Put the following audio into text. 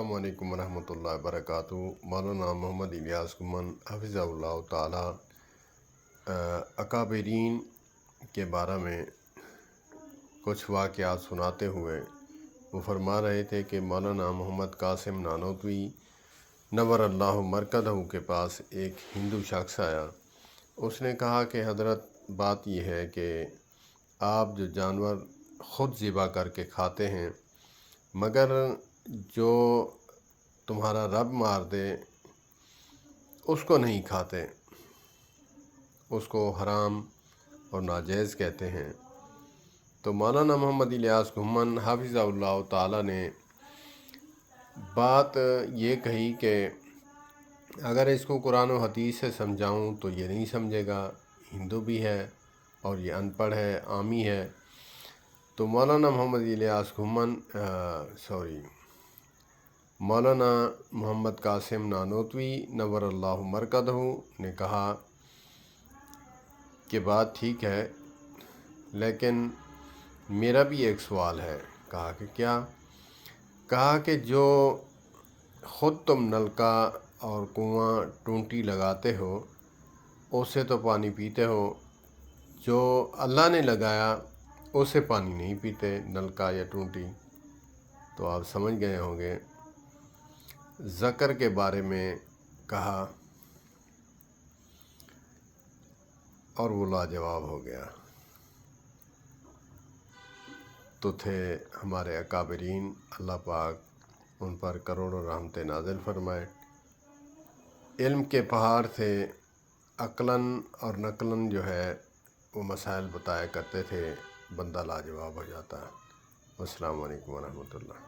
अस्सलाम वालेकुम रहमतुल्लाहि व बरकातुहू। मौलाना मोहम्मद इलियास घुम्मन हफ़िज़हुल्लाह ताला अकाबरीन के बारे में कुछ वाक़यात सुनाते हुए वो फरमा रहे थे कि मौलाना मोहम्मद कासिम नानोतवी नव्वरल्लाहु मरकज़हू के पास एक हिंदू शख्स आया। उसने कहा कि हज़रत, बात यह है कि आप जो जानवर ख़ुद ज़िबा करके खाते हैं, मगर जो तुम्हारा रब मार दे उसको नहीं खाते, उसको हराम और नाजायज़ कहते हैं। तो मौलाना मोहम्मद इलियास घुम्मन हफ़िज़हुल्लाह ताला ने बात ये कही कि अगर इसको कुरान और हदीस से समझाऊं तो ये नहीं समझेगा, हिंदू भी है और ये अनपढ़ है, आमी है। तो मौलाना मोहम्मद इलियास घुम्मन मौलाना मोहम्मद कासिम नानोतवी नव्वरल्लाहु मरकज़हू ने कहा कि बात ठीक है, लेकिन मेरा भी एक सवाल है। कहा कि क्या? कहा कि जो ख़ुद तुम नलका और कुआं टूंटी लगाते हो उससे तो पानी पीते हो, जो अल्लाह ने लगाया उससे पानी नहीं पीते, नलका या टूंटी। तो आप समझ गए होंगे ज़कर के बारे में कहा और वो लाजवाब हो गया। तो थे हमारे अकाबरीन, अल्लाह पाक उन पर करोड़ों रहमतें नाज़िल फरमाए। इल्म के पहाड़ थे, अक़लन और नक़लन जो है वो मसाइल बताया करते थे, बंदा लाजवाब हो जाता। अस्सलामु अलैकुम व रहमतुल्लाह।